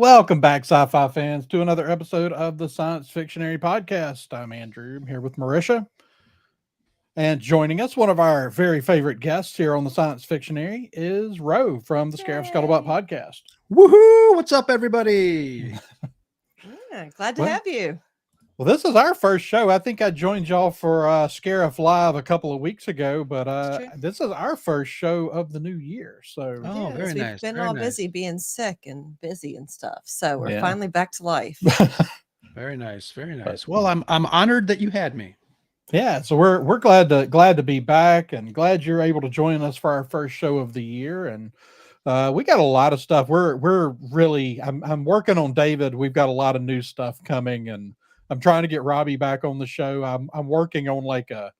Welcome back, sci-fi fans, to another episode of the Science Fictionary Podcast. I'm Andrew. I'm here with Marisha, and joining us, one of our very favorite guests here on the Science Fictionary is Ro from the Scarif Scuttlebutt Yay. Podcast. Woohoo! What's up, everybody? Yeah, glad to Well, have you. well, this is our first show. I think I joined y'all for Scarif Live a couple of weeks ago, but It's true. this is our first show of the new year. So, Oh, Yes, very we've nice, been very all nice. busy being sick and busy and stuff. So we're Yeah. finally back to life. Very nice, very nice. Well, I'm honored that you had me. yeah, so we're glad to be back and glad you're able to join us for our first show of the year. And we got a lot of stuff. We're really I'm working on David. We've got a lot of new stuff coming, and I'm trying to get Robbie back on the show. I'm working on like a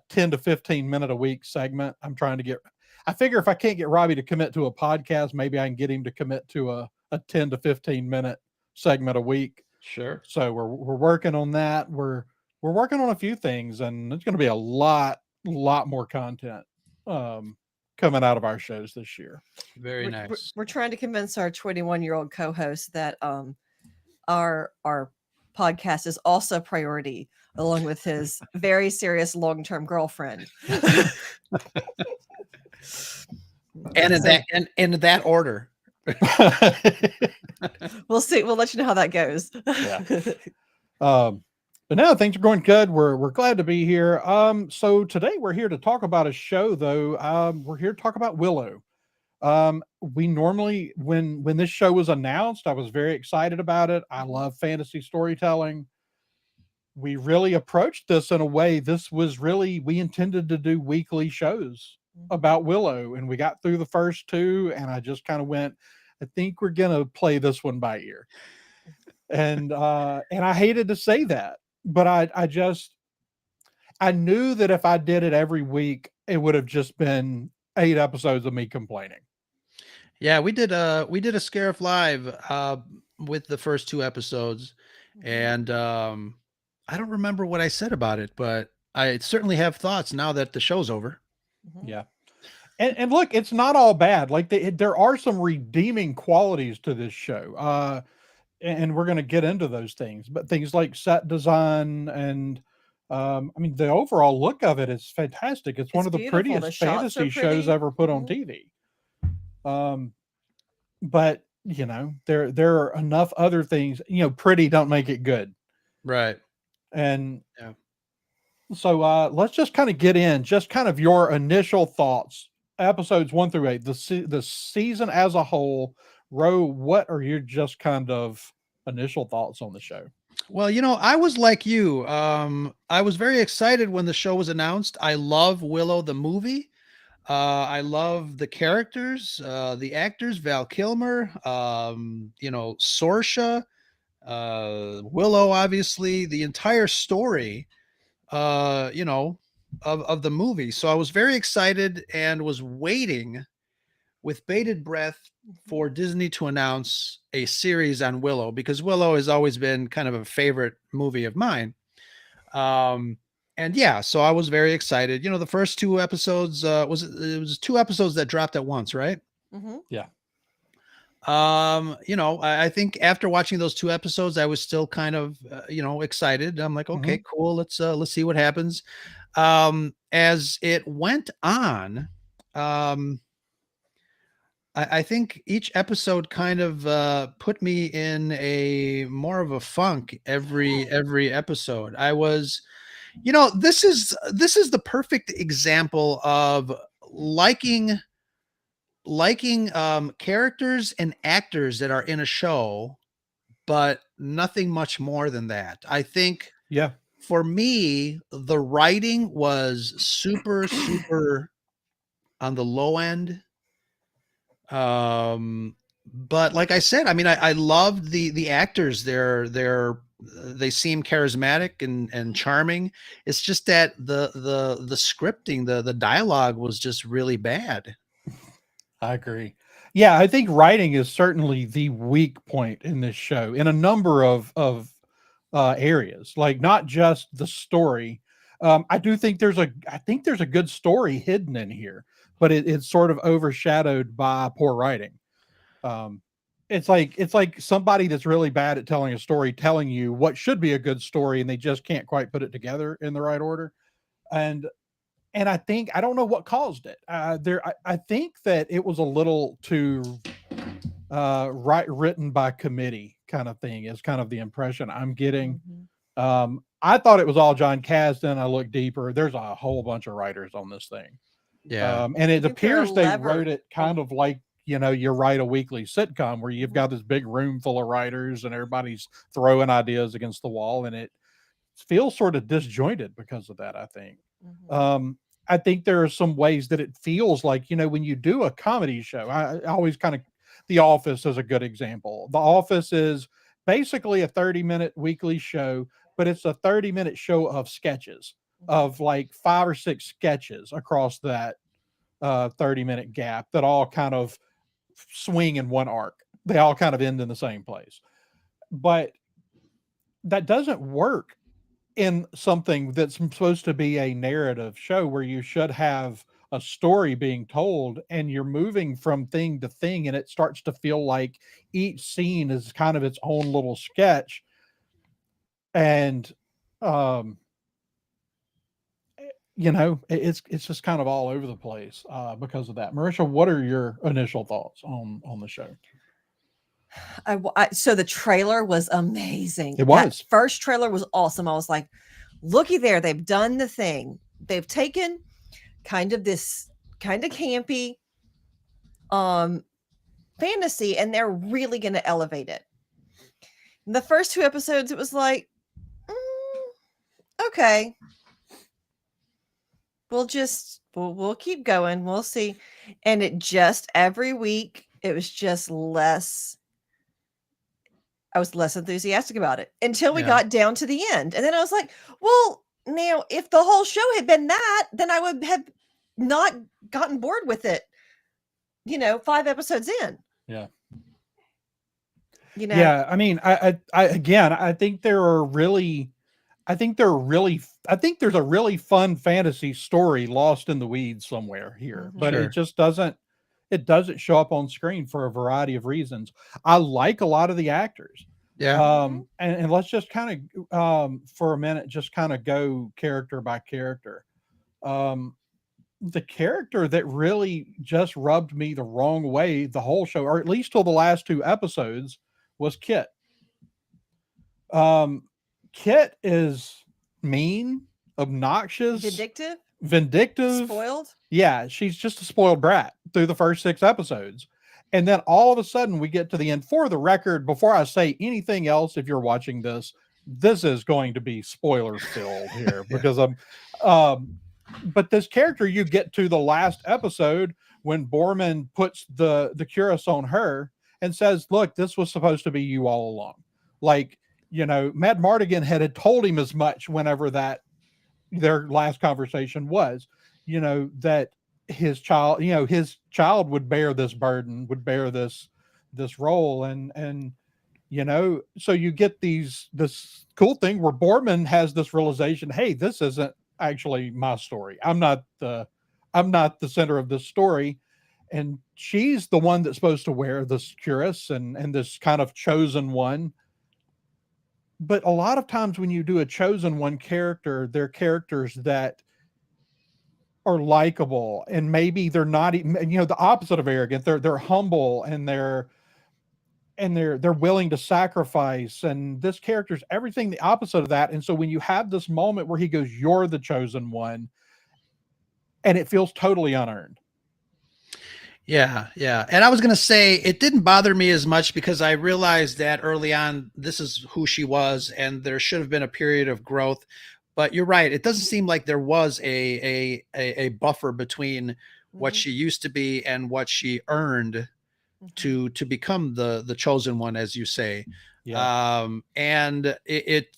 10 to 15 minute a week segment. I figure if I can't get Robbie to commit to a podcast, maybe I can get him to commit to a 10 to 15 minute segment a week. Sure. So we're working on that. We're working on a few things, and it's going to be a lot more content coming out of our shows this year. Very We're, nice. we're trying to convince our 21-year-old co-host that our podcast is also priority, along with his very serious long-term girlfriend. And in that order. We'll see. We'll let you know how that goes. Yeah. But now things are going good. We're glad to be here. So today we're here to talk about a show, though. We're here to talk about Willow. We normally, when this show was announced, I was very excited about it. I love fantasy storytelling. We really approached this in a way. We intended to do weekly shows about Willow, and we got through the first two, and I just kind of went, I think we're gonna play this one by ear. And I hated to say that, but I knew that if I did it every week, it would have just been 8 episodes of me complaining. Yeah, we did a Scarif Live with the first 2 episodes, and I don't remember what I said about it, but I certainly have thoughts now that the show's over. Yeah. And look, it's not all bad. Like there are some redeeming qualities to this show. And we're going to get into those things, but things like set design and I mean, the overall look of it is fantastic. It's one It's of the beautiful. The prettiest shots are fantasy shows pretty. ever put on TV. But you know, there are enough other things, pretty don't make it good. Right. And Yeah. so let's just kind of get in, just kind of your initial thoughts, episodes 1 through 8, the season as a whole. Ro, what are your just kind of initial thoughts on the show? Well, I was like you. I was very excited when the show was announced. I love Willow the movie. I love the characters, the actors, Val Kilmer, Sorsha, Willow, obviously, the entire story, of the movie. So I was very excited and was waiting with bated breath for Disney to announce a series on Willow, because Willow has always been kind of a favorite movie of mine. And yeah, so I was very excited. The first 2 episodes it was 2 episodes that dropped at once, right? Mm-hmm. Yeah. I think after watching those 2 episodes, I was still kind of excited. I'm like, okay, cool. Let's see what happens. As it went on, I think each episode kind of put me in a more of a funk every episode. I was, this is the perfect example of liking characters and actors that are in a show, but nothing much more than that. I think for me, the writing was super on the low end. But like I said, I mean, I loved the actors. They seem charismatic and charming. It's just that the scripting, the dialogue was just really bad. I agree. Yeah, I think writing is certainly the weak point in this show in a number of areas, like not just the story. I think there's a good story hidden in here, but it's sort of overshadowed by poor writing. it's like somebody that's really bad at telling a story telling you what should be a good story and they just can't quite put it together in the right order. And I think I don't know what caused it. I think that it was a little too written by committee kind of thing is kind of the impression I'm getting. Mhm. I thought it was all John Kasdan. I looked deeper. There's a whole bunch of writers on this thing. Yeah. And I it think they're appears they levered. wrote it kind of like, you know, you write a weekly sitcom where you've got this big room full of writers and everybody's throwing ideas against the wall, and it feels sort of disjointed because of that, I think. Mhm. I think there are some ways that it feels like, you know, when you do a comedy show, I always kind of, The Office is a good example. The Office is basically a 30-minute weekly show, but it's a 30-minute show of sketches, of like 5 or 6 sketches across that 30-minute gap that all kind of swing in one arc. They all kind of end in the same place. But that doesn't work in something that's supposed to be a narrative show where you should have a story being told and you're moving from thing to thing and it starts to feel like each scene is kind of its own little sketch. And um you know, it's just kind of all over the place because of that. Marisha, what are your initial thoughts on the show? So the trailer was amazing. It That was. first trailer was awesome. I was like, looky there, they've done the thing. They've taken kind of this kind of campy fantasy and they're really going to elevate it. In the first 2 episodes, it was like, okay, we'll keep going. We'll see. And it just every week, it was just less. I was less enthusiastic about it until we Yeah. got down to the end. And then I was like, well, now if the whole show had been that, then I would have not gotten bored with it, 5 episodes in. Yeah. You know? Yeah. I mean, I again, I think there's a really fun fantasy story lost in the weeds somewhere here, Mhm. but Sure. it doesn't show up on screen for a variety of reasons. I like a lot of the actors. Yeah. And let's just kind of for a minute just kind of go character by character. The character that really just rubbed me the wrong way the whole show, or at least till the last 2 episodes, was Kit. Kit is mean, obnoxious, Vindictive, vindictive. spoiled. Yeah, she's just a spoiled brat through the first 6 episodes. And then all of a sudden we get to the end. For the record, before I say anything else, if you're watching this, this is going to be spoiler filled here Yeah. because but this character, you get to the last episode when Borman puts the cuirass on her and says, look, this was supposed to be you all along. Like, you know, Matt Mardigan had told him as much whenever their last conversation was, you know, that his child would bear this burden, would bear this role. And you know, so you get this cool thing where Boorman has this realization, hey, this isn't actually my story. I'm not the center of this story. And she's the one that's supposed to wear this cuirass and this kind of chosen one. But a lot of times when you do a chosen one character, they're characters that are likable, and maybe they're not even, you know, the opposite of arrogant. They're humble, and they're willing to sacrifice. And this character's everything the opposite of that. And so when you have this moment where he goes, "You're the chosen one," and it feels totally unearned. Yeah, yeah. And I was going to say it didn't bother me as much because I realized that early on this is who she was and there should have been a period of growth. But you're right. It doesn't seem like there was a buffer between what Mhm. she used to be and what she earned to become the chosen one, as you say. Yeah. And it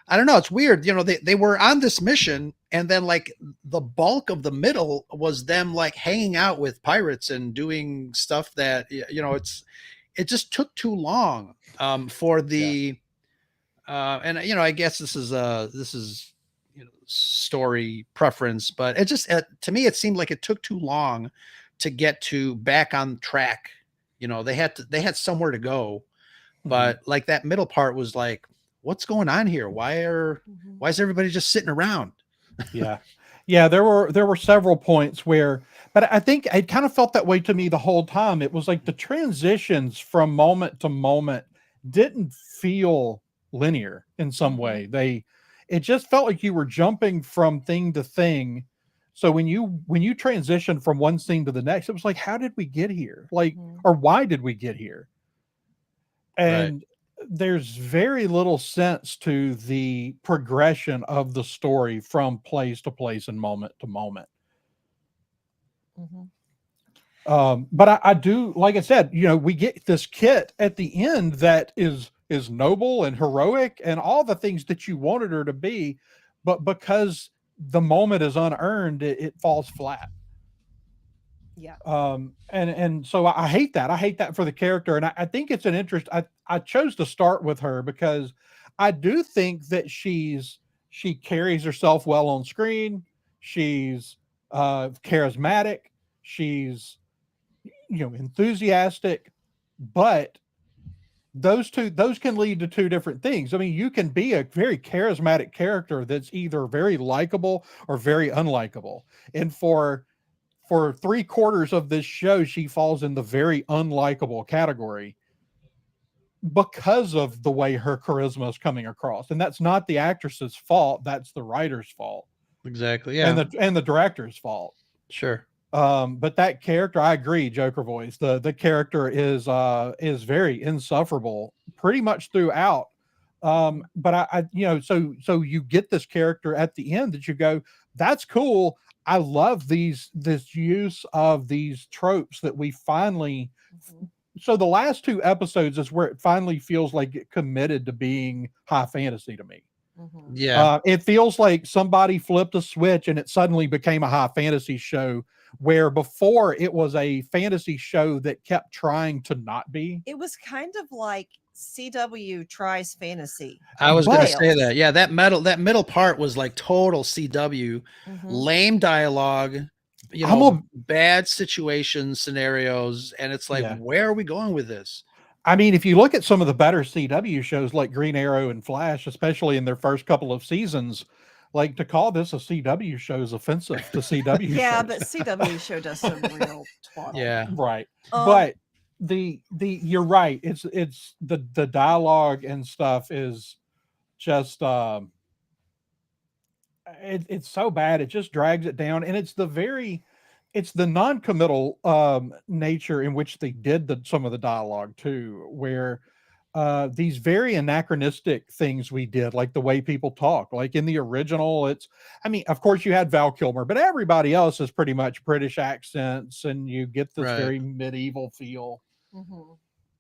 I don't know. It's weird. You know, they were on this mission and then like the bulk of the middle was them like hanging out with pirates and doing stuff that, you know, it just took too long for the, and you know, I guess this is you know, story preference, but it just, to me, it seemed like it took too long to get to back on track, they had somewhere to go. Mhm. But like that middle part was like, what's going on here? Mhm. Why is everybody just sitting around? Yeah. Yeah, there were several points where, but I think it kind of felt that way to me the whole time. It was like the transitions from moment to moment didn't feel linear in some Mhm. way. It just felt like you were jumping from thing to thing. So when you transition from one scene to the next, it was like, how did we get here? Like, Mhm. or why did we get here? Right. And there's very little sense to the progression of the story from place to place and moment to moment. Mhm. But I do, like I said, we get this kit at the end that is noble and heroic and all the things that you wanted her to be, but because the moment is unearned, it falls flat. Yeah. And so I hate that. I hate that for the character, and I think it's an interest. I chose to start with her because I do think that she carries herself well on screen. She's charismatic. She's enthusiastic, but those can lead to two different things. I mean, you can be a very charismatic character that's either very likable or very unlikable, and for three-quarters of this show, she falls in the very unlikable category because of the way her charisma is coming across. And that's not the actress's fault. That's the writer's fault Exactly. and Yeah. the director's fault. Sure. But that character, I agree, Joker Voice. The character is very insufferable pretty much throughout. But so you get this character at the end that you go, that's cool. I love this use of these tropes that we finally. Mhm. So the last two episodes is where it finally feels like it committed to being high fantasy to me. Mhm. Yeah. It feels like somebody flipped a switch and it suddenly became a high fantasy show, where before it was a fantasy show that kept trying to not be. It was kind of like CW tries fantasy I and was going to But say fails. that. Yeah, that middle part was like total CW, Mhm. lame dialogue, I'm a bad situation scenarios, and it's like, yeah. where are we going with this? I mean, if you look at some of the better CW shows like Green Arrow and Flash, especially in their first couple of seasons, like to call this a CW show is offensive to CW Yeah, shows. but CW show does some real twaddle. Yeah. Right. Um, But the you're right. It's the dialogue and stuff is just it's so bad it just drags it down, and it's the non-committal nature in which they did some of the dialogue too, where these very anachronistic things we did, like the way people talk, like in the original, I mean, of course you had Val Kilmer, but everybody else is pretty much British accents, and you get this Right. very medieval feel, mhm.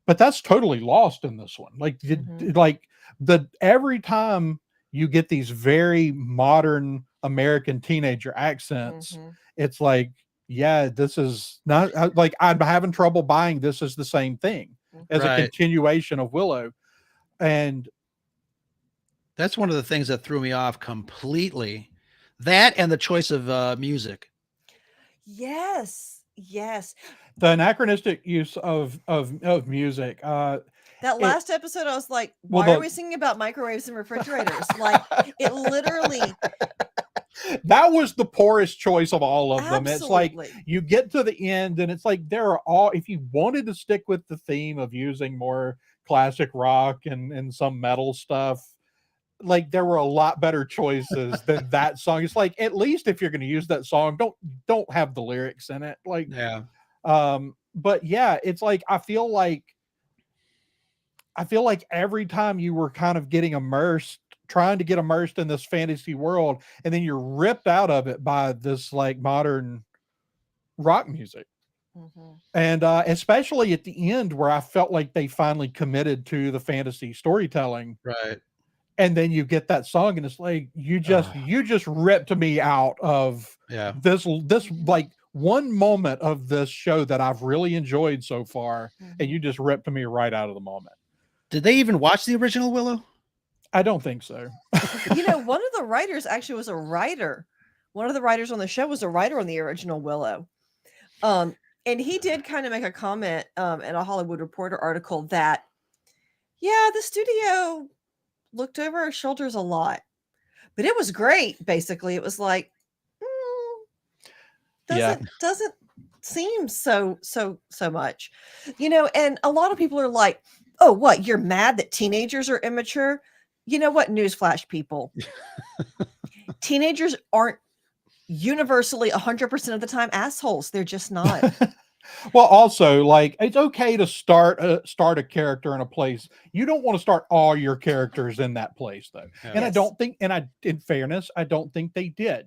but that's totally lost in this one. Like Mhm. like the every time you get these very modern American teenager accents, Mhm. it's like, yeah, this is not like I'm having trouble buying this as the same thing as a Right. continuation of Willow. And That's one of the things that threw me off completely. That and the choice of music. Yes. Yes. the anachronistic use of music, That it last episode, I was like, well why are we singing about microwaves and refrigerators? Like, it literally, that was the poorest choice of all of them. It's like absolutely. you get to the end and it's like there are all, if you wanted to stick with the theme of using more classic rock and some metal stuff, like there were a lot better choices than that song. It's like, at least if you're going to use that song, don't have the lyrics in it. Like Yeah. but yeah, it's like I feel like every time you were kind of getting immersed, trying to get immersed in this fantasy world, and then you're ripped out of it by this like modern rock music. Mhm. And especially at the end where I felt like they finally committed to the fantasy storytelling. Right. And then you get that song and it's like Ugh. you just ripped me out of Yeah. this like one moment of this show that I've really enjoyed so far, and you Mhm. just ripped me right out of the moment. Did they even watch the original Willow? I don't think so. One of the writers actually was a writer. One of the writers on the show was a writer on the original Willow. Um, And he did kind of make a comment in a Hollywood Reporter article that, yeah, the studio looked over our shoulders a lot, but it was great. Basically, it was like, mm, Yeah. doesn't seem so much, And a lot of people are like, oh, what? You're mad that teenagers are immature? You know what? Newsflash, people. Teenagers aren't universally 100% of the time assholes. They're just not. Well, also, like, it's okay to start a character in a place. You don't want to start all your characters in that place, though. Yeah. And I Yes. don't think, in fairness, I don't think they did.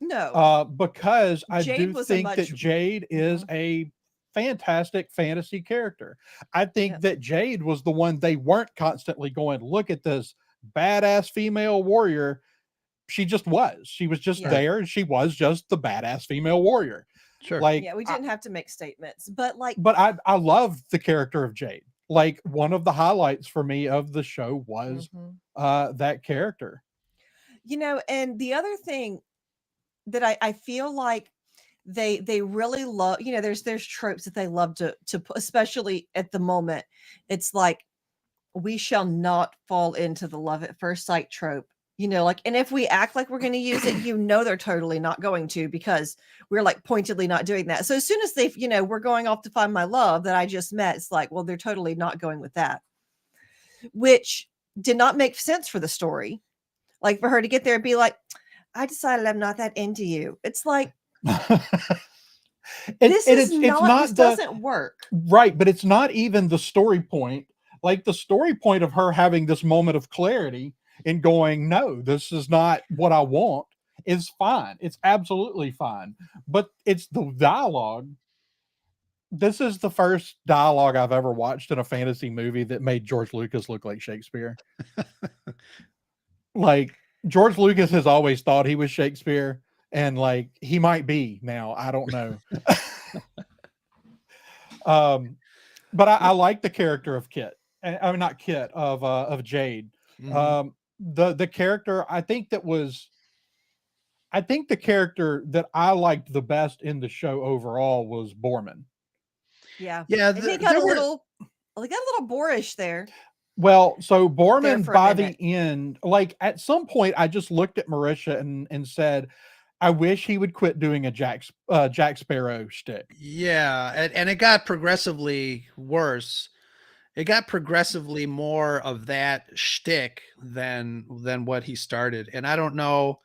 No. Because I Jade do was a think that much- Jade is a fantastic fantasy character. I think Yeah. that Jade was the one they weren't constantly going, look at this badass female warrior. She just was. She was just Yeah. there, and she was just the badass female warrior. Sure. Like, Yeah, we didn't have to make statements, but like, but I loved the character of Jade. Like, one of the highlights for me of the show was that character. And the other thing that I feel like they really love, there's tropes that they love to put, especially at the moment. It's like, we shall not fall into the love at first sight trope. And if we act like we're going to use it, they're totally not going to, because we're like pointedly not doing that. So as soon as we're going off to find my love that I just met, it's like, well, they're totally not going with that, which did not make sense for the story. Like, for her to get there and be like, I decided I'm not that into you. It's like, this doesn't work. Right, but it's not even the story point. Like, the story point of her having this moment of clarity and going, no, this is not what I want, is fine. It's absolutely fine. But it's the dialogue. This is the first dialogue I've ever watched in a fantasy movie that made George Lucas look like Shakespeare. Like, George Lucas has always thought he was Shakespeare, and like, he might be now. I don't know. But I like the character of Kit. I mean, not Kit, of Jade. Mhm. The character, I think the character that I liked the best in the show overall was Borman. Yeah. Yeah, And he got a little boorish there. Well, so There Borman, for a by minute. the end, like, at some point, I just looked at Marisha and said, I wish he would quit doing a Jack Sparrow shtick. Yeah, and it got progressively worse. It got progressively more of that shtick than what he started. And I don't know.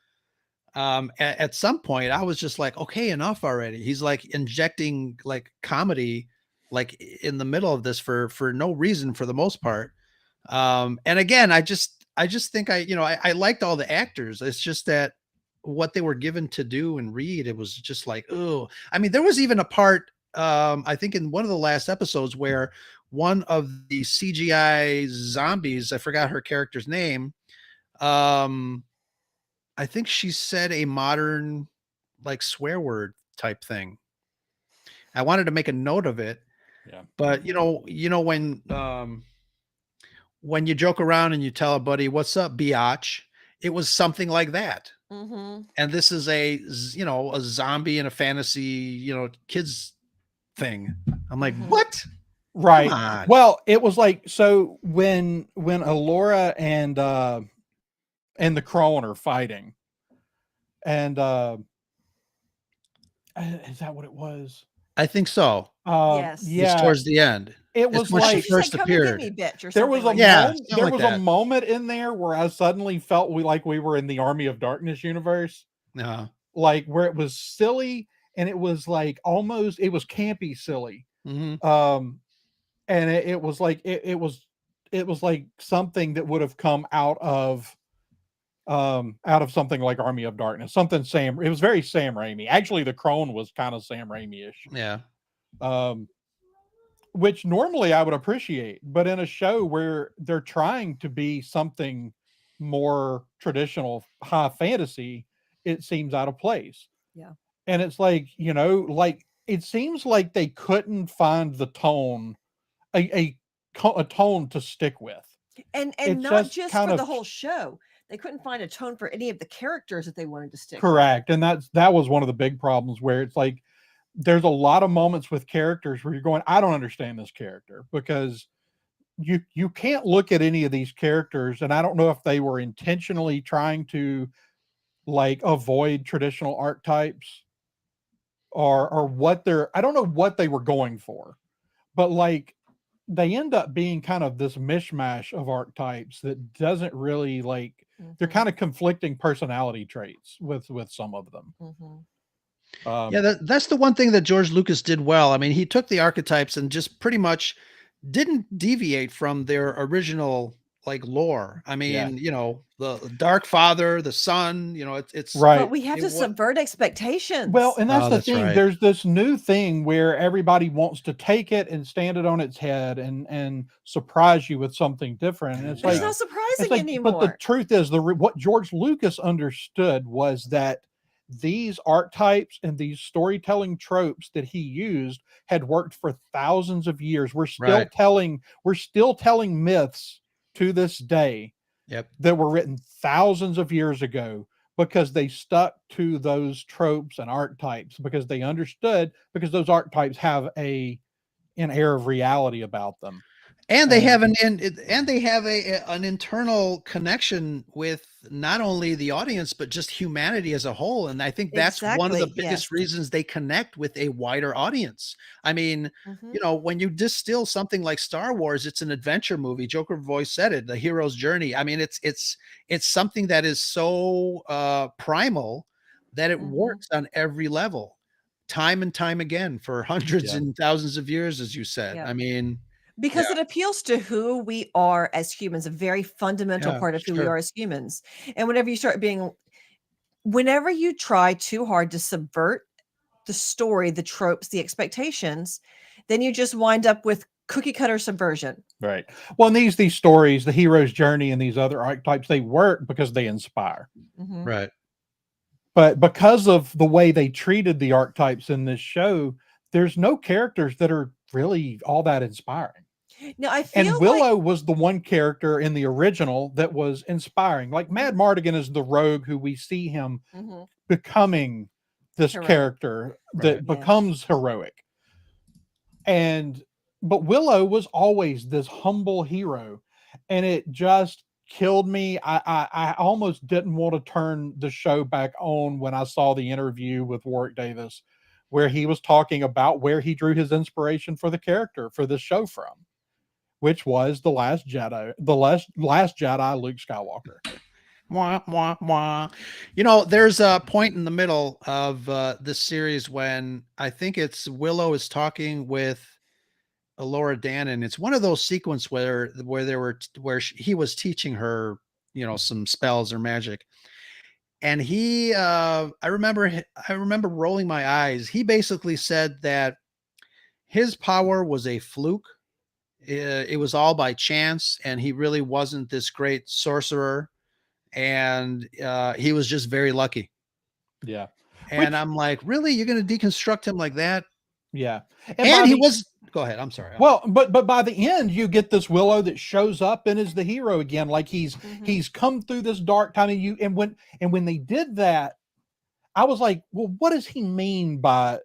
At some point, I was just like, okay, enough already. He's like injecting like comedy, like in the middle of this for no reason for the most part. And again, I just think I liked all the actors. It's just that what they were given to do and read, it was just like, oh, I mean, there was even a part, I think in one of the last episodes where one of the CGI zombies, I forgot her character's name. I think she said a modern like swear word type thing. I wanted to make a note of it. Yeah. But when you joke around and you tell a buddy, what's up, biatch? It was something like that. Mm-hmm. And this is a zombie in a fantasy, kids thing. I'm like, Mhm. what? Right. Come on. Well, it was like, so when Alora and the Crone are fighting, and is that what it was? I think so. Yes. It's Yeah. towards the end. It It's was when like, she She said, first "Come and get appeared. me, bitch," or there something was a like Yeah, that. moment, something there like was that. a moment in there where I suddenly felt we were in the Army of Darkness universe, Yeah. like, where it was silly, and it was like, almost, it was campy silly. Mhm. And it was like, it was like something that would have come out of something like Army of Darkness, something it was very Sam Raimi. Actually, the Crone was kind of Sam Raimi-ish. Yeah. Which normally I would appreciate, but in a show where they're trying to be something more traditional, high fantasy, it seems out of place. Yeah. And it's like, like, it seems like they couldn't find the tone, a tone to stick with. And It's not just just kind for the of- whole show. They couldn't find a tone for any of the characters that they wanted to stick with. Correct. And that was one of the big problems, where it's like, there's a lot of moments with characters where you're going, I don't understand this character, because you can't look at any of these characters, and I don't know if they were intentionally trying to like avoid traditional archetypes, or what they're, I don't know what they were going for, but like they end up being kind of this mishmash of archetypes that doesn't really like, they're Mhm, kind of conflicting personality traits with some of them. mhm. Yeah, Um, that's the one thing that George Lucas did well. I mean, he took the archetypes and just pretty much didn't deviate from their original like lore. I yeah, mean, the Dark Father, the Son, But right. we have it to was. subvert Well, expectations. and that's Oh, the that's thing. right. There's this new thing where everybody wants to take it and stand it on its head and surprise you with something different. And It's not it's surprising like, but the anymore. truth is, what George Lucas understood was that these archetypes and these storytelling tropes that he used had worked for thousands of years. Right. We're still telling myths to this day Yep. that were written thousands of years ago, because they stuck to those tropes and archetypes, because they understood, because those archetypes have an air of reality about them. And they And have and they have an internal connection with not only the audience but just humanity as a whole. And I think that's one of the Exactly. biggest Yes. reasons they connect with a wider audience. I mean, Mhm. when you distill something like Star Wars, it's an adventure movie. Joker voice said it, the hero's journey. I mean, it's something that is so primal that it Mhm. works on every level, time and time again for hundreds yeah, and thousands of years, as you said. Yep. I mean, yeah. Because it appeals to who we are as humans, a very fundamental Yeah, part of who we sure. are as humans. And whenever you try too hard to subvert the story, the tropes, the expectations, then you just wind up with cookie cutter subversion. right. Well, and these stories, the hero's journey and these other archetypes, they work because they inspire. Mhm. Right. But because of the way they treated the archetypes in this show, there's no characters that are really all that inspiring. Now I And feel like Willow was the one character in the original that was inspiring. Like Mad Mhm, Mardigan is the rogue who we see him mhm, becoming this heroic. character Right. that Yes. becomes heroic. And but Willow was always this humble hero, and it just killed me. I almost didn't want to turn the show back on when I saw the interview with Warwick Davis, where he was talking about where he drew his inspiration for the character for this show from, which was the last Jedi, Luke Skywalker. Wah, wah, wah. There's a point in the middle of this series when I think it's Willow is talking with Laura Dannon. It's one of those sequences where there were he was teaching her, some spells or magic. And I remember rolling my eyes. He basically said that his power was a fluke. It was all by chance, and he really wasn't this great sorcerer, and he was just very lucky. Yeah. And Which I'm like, really, you're going to deconstruct him like that? yeah. And And by he the was. Go ahead. I'm sorry. Well, but by the end, you get this Willow that shows up and is the hero again. Like Mhm. he's come through this dark time, and when they did that, I was like, well, what does he mean by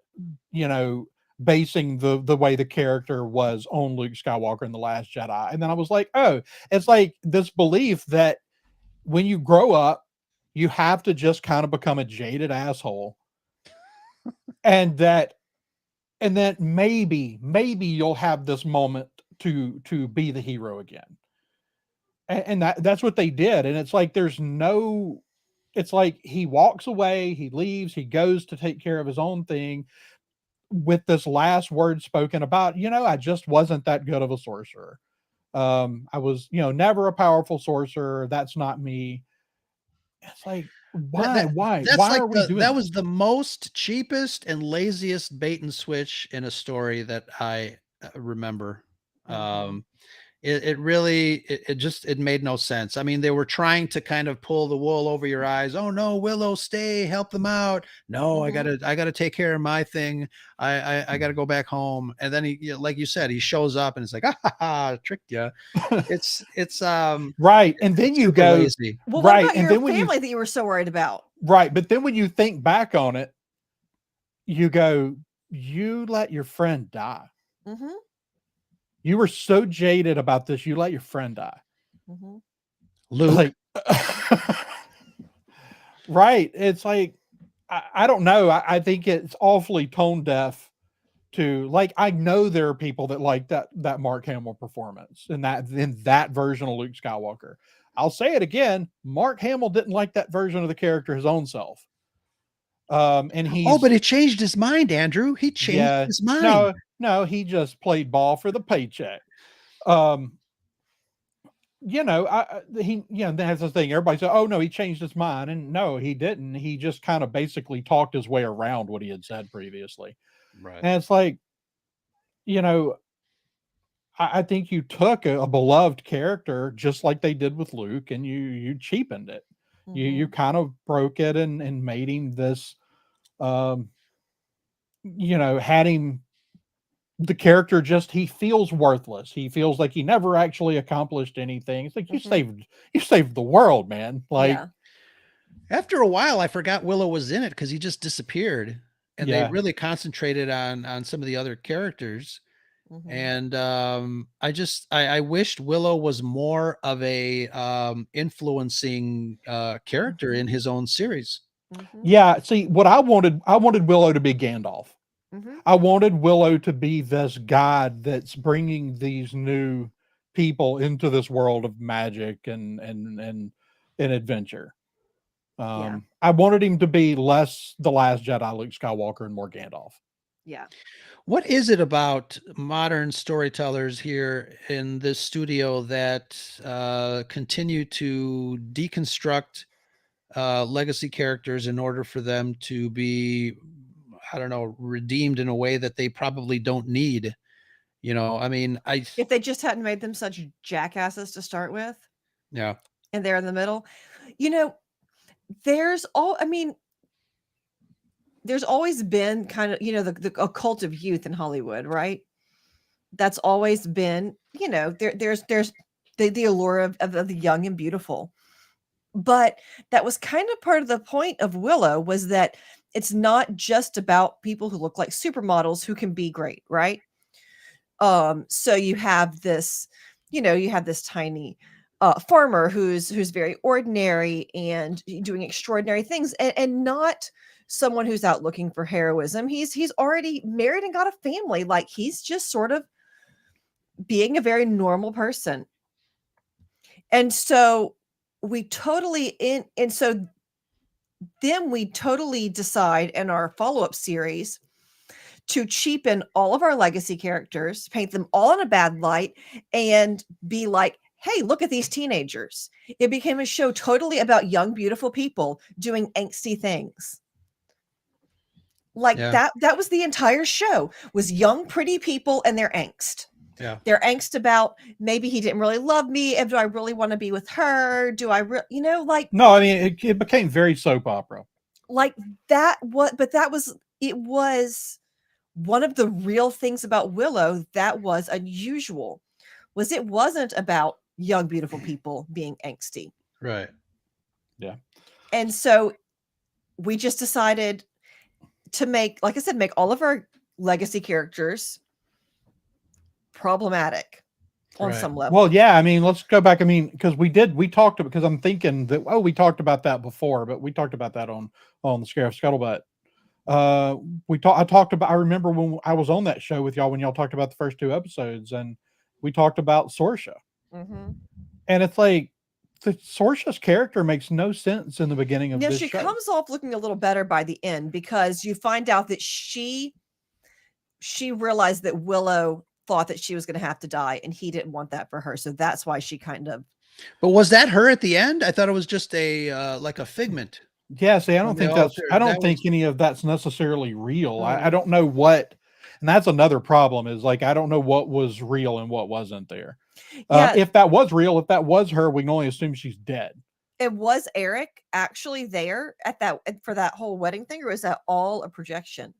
you know basing the way the character was on Luke Skywalker in the Last Jedi? And then I was like, oh, it's like this belief that when you grow up, you have to just kind of become a jaded asshole, and that and then maybe you'll have this moment to be the hero again. And that's what they did. And it's like it's like he walks away, he leaves, he goes to take care of his own thing with this last word spoken about, I just wasn't that good of a sorcerer. I was, never a powerful sorcerer. That's not me. It's like, That, why that why that's why like are we doing that that? was the most cheapest and laziest bait and switch in a story that I remember. Mhm. Um, it really it made no sense. I mean, they were trying to kind of pull the wool over your eyes. Oh no, Willow, stay, help them out. No, Mhm. I gotta take care of my thing. I gotta go back home. And then like you said, he shows up and it's like, ah, ha, ha, tricked you. Right. And then It's you super go, lazy. Well, what right. about And your then when you, family that you were so worried about? right. But then when you think back on it, you go, you let your friend die. Mm-hmm. You were so jaded about this, you let your friend die. Mm-hmm. Luke. Like, right. It's like, I don't know. I think it's awfully tone deaf to, like, I know there are people that like that Mark Hamill performance in that version of Luke Skywalker. I'll say it again. Mark Hamill didn't like that version of the character his own self. And Oh, but he's he changed his mind, Andrew. He changed yeah, his mind. no, he just played ball for the paycheck. Um, that's the thing. Everybody said, "Oh no, he changed his mind," and no, he didn't. He just kind of basically talked his way around what he had said previously. Right. And it's like, you know, I think you took a beloved character just like they did with Luke, and you cheapened it. You Mm-hmm. kind of broke it and made him this. Um, had him the character just he feels worthless. He feels like he never actually accomplished anything. It's like Mm-hmm. you saved the world, man. Like, Yeah. After a while, I forgot Willow was in it because he just disappeared, and they yeah, really concentrated on some of the other characters. Mm-hmm. And I wished Willow was more of a influencing character Mm-hmm. in his own series. Mm-hmm. yeah. See, what I wanted Willow to be Gandalf. Mm-hmm. I wanted Willow to be this god that's bringing these new people into this world of magic and adventure. Yeah. I wanted him to be less the Last Jedi, Luke Skywalker, and more Gandalf. Yeah. What is it about modern storytellers here in this studio that continue to deconstruct legacy characters in order for them to be, I don't know, redeemed in a way that they probably don't need? I mean, If they just hadn't made them such jackasses to start with, yeah, and they're in the middle, you know, there's all. I mean, there's always been kind of the a cult of youth in Hollywood, right? That's always been there's the allure of the young and beautiful. But that was kind of part of the point of Willow, was that it's not just about people who look like supermodels who can be great, right? So you have this tiny farmer who's very ordinary and doing extraordinary things, and not someone who's out looking for heroism. He's already married and got a family. Like, he's just sort of being a very normal person. And so we totally in and so then we totally decide in our follow-up series to cheapen all of our legacy characters, paint them all in a bad light, and be like, hey, look at these teenagers. It became a show totally about young, beautiful people doing angsty things. Like, yeah, that was the entire show, was young, pretty people and their angst. yeah. Their angst about, maybe he didn't really love me. And do I really want to be with her? Do I like, No, I mean it became very soap opera. like that? It was one of the real things about Willow that was unusual, was it wasn't about young, beautiful people being angsty. Right. Yeah. And so we just decided to make, like I said, make all of our legacy characters problematic on Right. some level. Well, yeah, I mean, let's go back. I mean, we talked about, because I'm thinking that, we talked about that before, but we talked about that on the Scare of Scuttlebutt. I remember when I was on that show with y'all, when y'all talked about the first 2 episodes, and we talked about Sorsha. Mm-hmm. And it's like, Sorsha's character makes no sense in the beginning of this She show. comes off looking a little better by the end, because you find out that she realized that Willow thought that she was going to have to die, and he didn't want that for her. So that's why she kind of. But was that her at the end? I thought it was just like a figment. Yeah, see, I don't On the think altar. I don't That think was- any of that's necessarily real. I Mm. don't know what, and that's another problem, is like, I don't know what was real and what wasn't there. Yeah. If that was real, if that was her, we can only assume she's dead. And was Eric actually there for that whole wedding thing, or is that all a projection?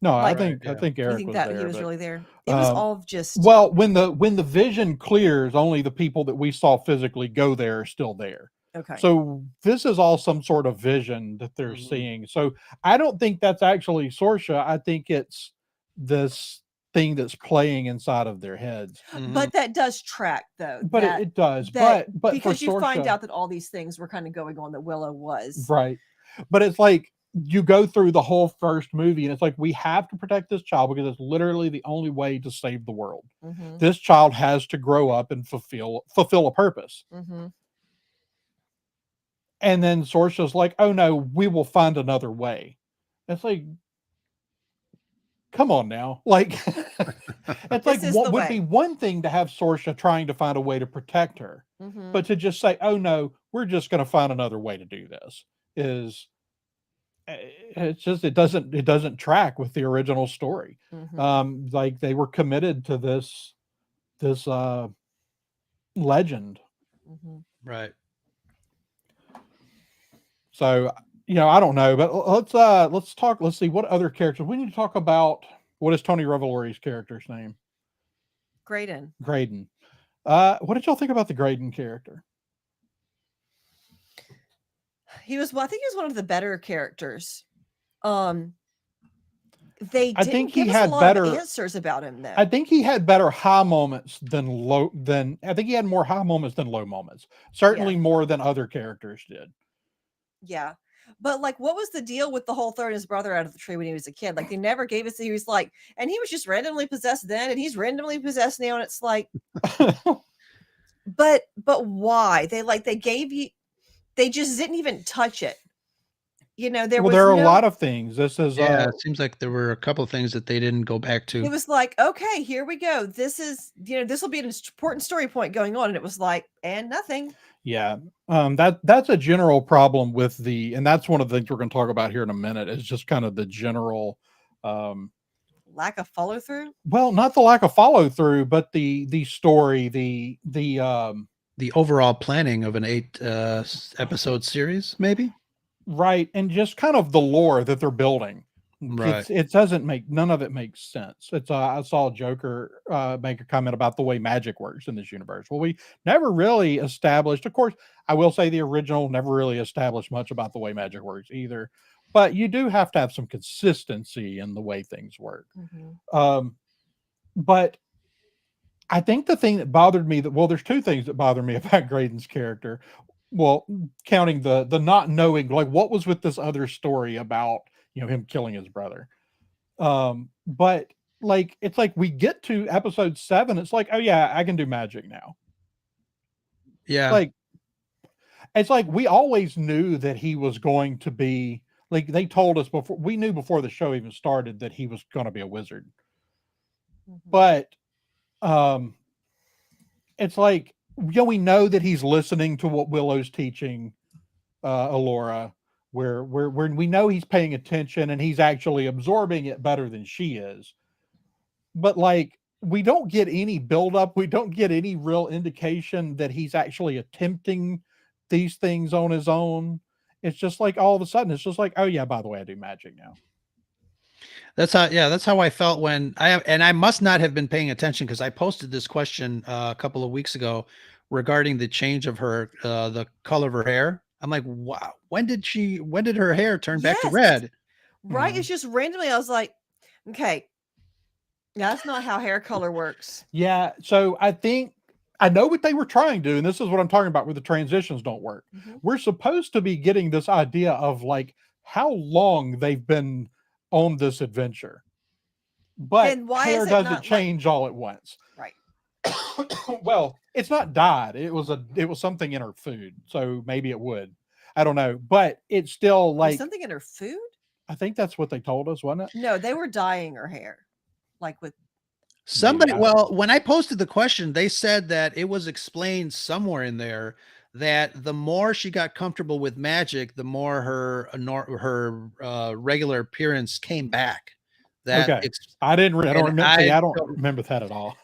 No, Like- I think You Eric think was that there. he was but- really there? It was um, all just. Well, when the vision clears, only the people that we saw physically go there are still there. Okay. So this is all some sort of vision that they're Mhm. seeing. So I don't think that's actually Sorsha. I think it's this thing that's playing inside of their heads. Mhm. But that does track though, But that it does. that But for because you find Sorsha, out that all these things were kind of going on that Willow was. right. But it's like you go through the whole first movie and it's like we have to protect this child because it's literally the only way to save the world. Mhm. This child has to grow up and fulfill a purpose. Mhm. And then Sorsha's like, "Oh no, we will find another way." It's like, come on now. Like it's like This is what the would be way. one thing to have Sorsha trying to find a way to protect her, Mhm. but to just say, "Oh no, we're just going to find another way to do this," is it's just it doesn't track with the original story. Mhm. Like they were committed to this legend. Mhm. Right. So, I don't know, but let's talk. Let's see what other characters we need to talk about. What is Tony Revolori's character's name? Graydon. Graydon. What did y'all think about the Graydon character? I think he was one of the better characters. Um, they I think didn't he give us a had lot of better. answers about him though. I think he had better high moments than low. Than I think he had more high moments than low moments. Certainly Yeah. more than other characters did. Yeah. But like what was the deal with the whole throwing his brother out of the tree when he was a kid? Like they never gave us he was like and he was just randomly possessed then and he's randomly possessed now and it's like but why? They gave you they just didn't even touch it. There Well, was there are a no lot of things. This is Yeah, it seems like there were a couple of things that they didn't go back to. it was like, okay, here we go. This is, this will be an important story point going on. And it was like, and nothing. Yeah. That's a general problem with and that's one of the things we're going to talk about here in a minute is just kind of the general, um, Lack of follow through. well, not the lack of follow through, but the story, the The overall planning of an 8 episode series, maybe? right, and just kind of the lore that they're building. Right. It doesn't make none of it makes sense. I saw Joker make a comment about the way magic works in this universe. Well, we never really established. Of course, I will say the original never really established much about the way magic works either. But you do have to have some consistency in the way things work. Mm-hmm. But I think the thing that bothered me there's two things that bother me about Graydon's character. Well, counting the not knowing like what was with this other story about him killing his brother. But like it's like we get to episode 7, it's like, oh yeah, I can do magic now. Yeah. Like it's like we always knew that he was going to be like they told us before we knew before the show even started that he was going to be a wizard. Mm-hmm. But it's like we know that he's listening to what Willow's teaching Alora, where we know he's paying attention and he's actually absorbing it better than she is. But like we don't get any buildup, we don't get any real indication that he's actually attempting these things on his own. It's just like all of a sudden, it's just like, oh yeah, by the way, I do magic now. That's how I felt when I must not have been paying attention because I posted this question a couple of weeks ago regarding the change of her the color of her hair. I'm like, wow, when did her hair turn back to Yes. red? Right. Mhm. It's just randomly, I was like, okay, that's not how hair color works. Yeah, so I know what they were trying to do, and this is what I'm talking about where the transitions don't work. Mhm. We're supposed to be getting this idea of like how long they've been on this adventure. But Then why hair is it doesn't not like change all at once. right? Well, it's not dyed. It was something in her food, so maybe it would. I don't know, but it's still Was like something in her food? I think that's what they told us, wasn't it? No, they were dyeing her hair. Like with Somebody, I- well, when I posted the question, they said that it was explained somewhere in there that the more she got comfortable with magic, the more her regular appearance came back. That Okay. I don't and remember. See, I don't remember that at all.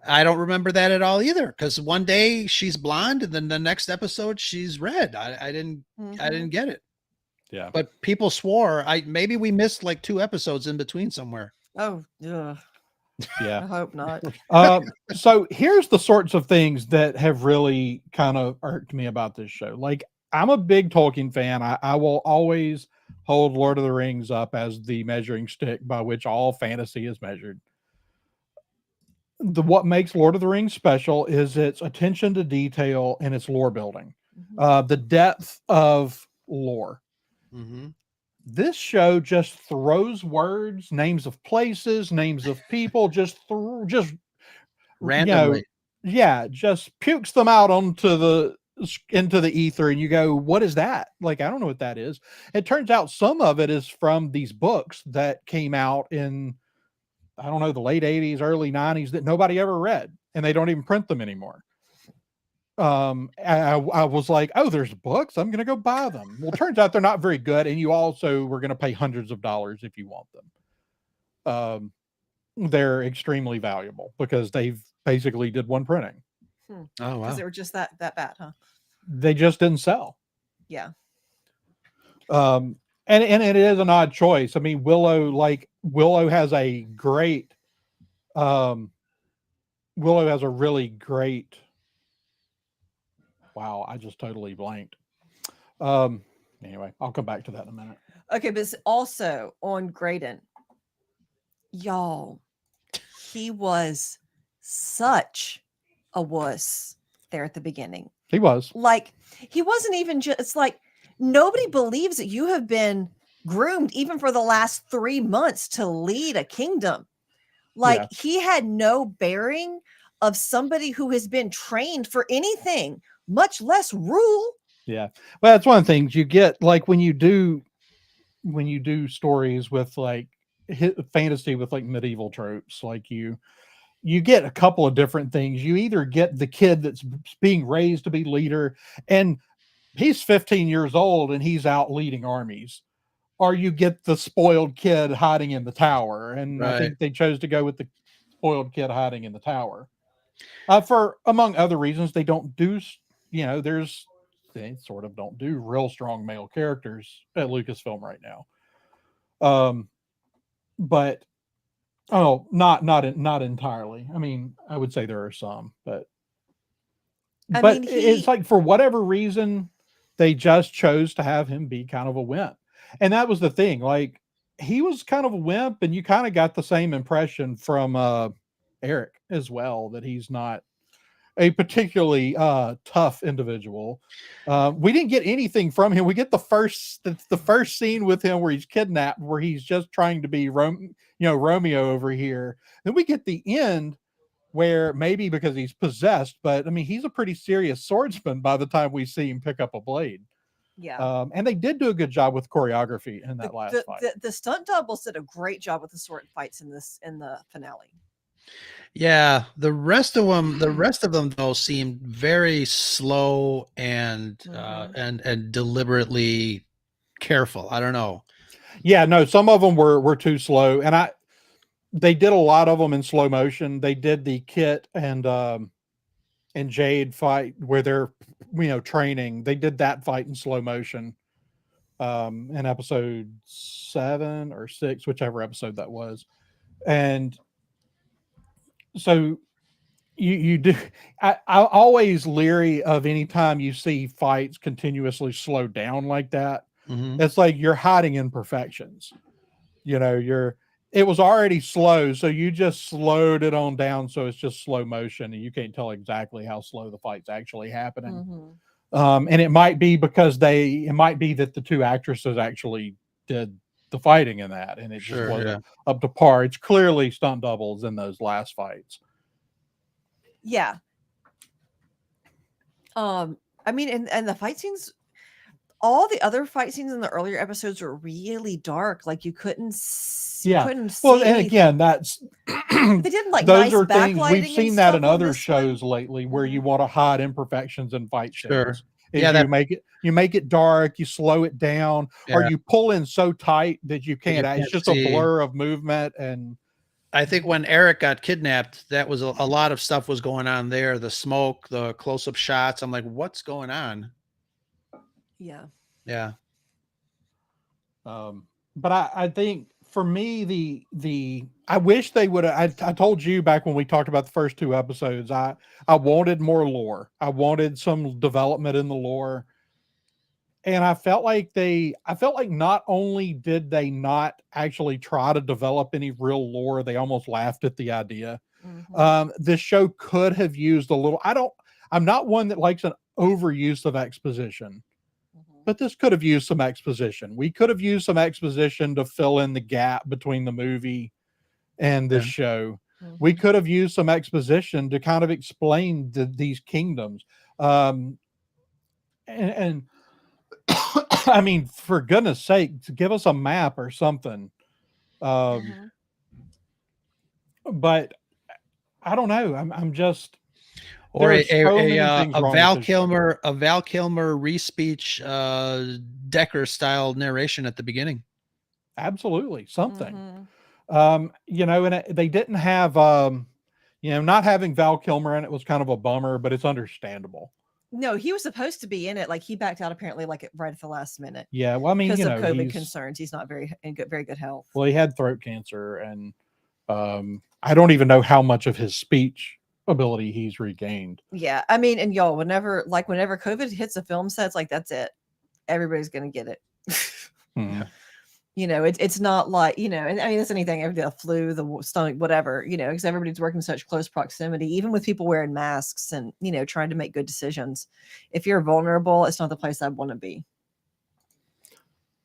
I don't remember that at all either. Because one day she's blonde, and then the next episode she's red. I didn't Mhm. get it. Yeah. But people swore. Maybe we missed like 2 episodes in between somewhere. Oh, ugh. I Yeah. hope not. So here's the sorts of things that have really kind of irked me about this show. Like I'm a big Tolkien fan. I will always hold Lord of the Rings up as the measuring stick by which all fantasy is measured. What makes Lord of the Rings special is its attention to detail and its lore building, the depth of lore. Mm-hmm. This show just throws words, names of places, names of people, just Randomly. just pukes them out into the ether, and you go, what is that? Like, I don't know what that is. It turns out some of it is from these books that came out in, I don't know, the late 80s, early 90s that nobody ever read, and they don't even print them anymore. I was like, oh, there's books, I'm gonna go buy them. Well, turns out they're not very good, and you also were gonna pay hundreds of dollars if you want them. They're extremely valuable because they've basically did one printing. Oh Because wow. they were just that bad, huh? They just didn't sell. Yeah. And it is an odd choice. I mean, Willow has a great Willow has a really great, wow, I just totally blanked. Anyway, I'll come back to that in a minute. Okay, but it's also on Graydon, y'all, he was such a wuss there at the beginning. He was. Like, he wasn't even just, it's like, nobody believes that you have been groomed even for the last 3 months to lead a kingdom. Like, Yeah. he had no bearing of somebody who has been trained for anything, much less rule. Yeah. Well, that's one of the things you get, like when you do stories with like fantasy with like medieval tropes, like you get a couple of different things. You either get the kid that's being raised to be leader and he's 15 years old and he's out leading armies, or you get the spoiled kid hiding in the tower. And I Right. think they chose to go with the spoiled kid hiding in the tower. For among other reasons, they don't do, they sort of don't do real strong male characters at Lucasfilm right now. But not entirely. I mean, I would say there are some, but it's like for whatever reason, they just chose to have him be kind of a wimp. And that was the thing. Like, he was kind of a wimp, and you kind of got the same impression from Eric as well, that he's not a particularly tough individual. We didn't get anything from him. We get the first scene with him where he's kidnapped, where he's just trying to be Romeo over here. Then we get the end where, maybe because he's possessed, but I mean, he's a pretty serious swordsman by the time we see him pick up a blade. Yeah. And they did do a good job with choreography in that last fight. The stunt doubles did a great job with the sword fights in the finale. Yeah, the rest of them though seemed very slow and and deliberately careful. I don't know. Yeah, no, some of them were too slow, and they did a lot of them in slow motion. They did the Kit and Jade fight where they're training. They did that fight in slow motion in episode 7 or 6, whichever episode that was. And so you do, I'm always leery of any time you see fights continuously slow down like that. Mm-hmm. It's like you're hiding imperfections. It was already slow, so you just slowed it on down, so it's just slow motion, and you can't tell exactly how slow the fight's actually happening. And it might be because it might be that the two actresses actually did the fighting in that, and it just wasn't up to par. It's clearly stunt doubles in those last fights. Yeah. I mean, and the fight scenes, all the other fight scenes in the earlier episodes were really dark. Like, you couldn't see Well, and anything. Again, that's they did like those nice are things backlighting we've and seen that stuff in on other this shows one. lately, where you want to hide imperfections in fight scenes. Yeah, you make it dark, you slow it down, or you pull in so tight that you can't. It's just see. A blur of movement. And I think when Eric got kidnapped, that was a lot of stuff was going on there. The smoke, the close-up shots. I'm like, what's going on? Yeah. Yeah. But I think for me, I wish they would have. I told you back when we talked about the first 2 episodes, I wanted more lore. I wanted some development in the lore. and I felt like not only did they not actually try to develop any real lore, they almost laughed at the idea. This show could have used a little. I'm not one that likes an overuse of exposition, but this could have used some exposition. We could have used some exposition to fill in the gap between the movie and this show. We could have used some exposition to kind of explain these kingdoms. And I mean, for goodness sake, to give us a map or something. But I don't know. I'm just, or a Val Kilmer re-speech Decker style narration at the beginning. Absolutely, something. You know, and they didn't have you know, not having Val Kilmer in it was kind of a bummer, but it's understandable. No, he was supposed to be in it. Like, he backed out apparently, like right at the last minute. Yeah, well, I mean, because you of know, COVID concerns, he's not very good health. Well, he had throat cancer, and I don't even know how much of his speech ability he's regained. Yeah, I mean, and y'all, whenever COVID hits a film set, it's like, that's it. Everybody's gonna get it. Yeah. You know, it's not like, you know, and I mean, it's anything, the flu, the stomach, whatever, you know, because everybody's working in such close proximity, even with people wearing masks and, you know, trying to make good decisions. If you're vulnerable, it's not the place I'd want to be.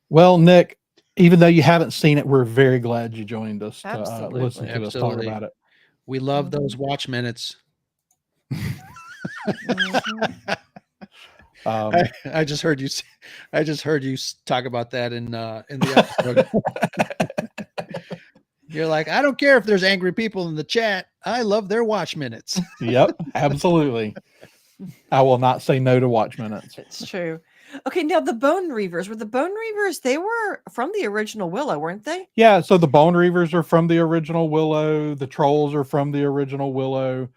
Well, Nick, even though you haven't seen it, we're very glad you joined us to listen to us talk about it. We love those watch minutes. I just heard you talk about that in the episode. You're like, I don't care if there's angry people in the chat. I love their watch minutes. Yep, absolutely. I will not say no to watch minutes. It's true. Okay, now the Bone Reavers. Were the Bone Reavers, they were from the original Willow, weren't they? Yeah, so the Bone Reavers are from the original Willow. The Trolls are from the original Willow.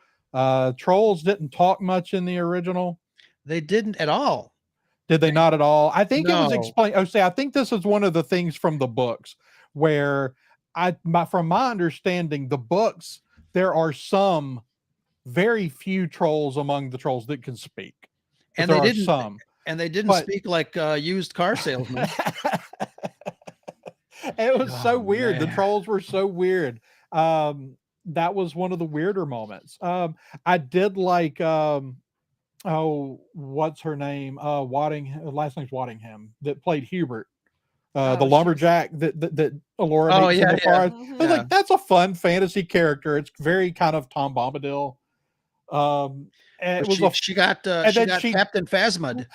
Trolls didn't talk much in the original. They didn't at all. Did they not at all? I think it was explained. Oh, see, I think this is one of the things from the books where from my understanding, the books, there are some very few trolls among the trolls that can speak. And they didn't speak like used car salesmen. It was so weird. Man. The trolls were so weird. That was one of the weirder moments. I did like what's her name? Last name's Waddingham, that played Hubert. The lumberjack that Alora meets in the forest. I was like, that's a fun fantasy character. It's very kind of Tom Bombadil. And she got Captain Phasmid.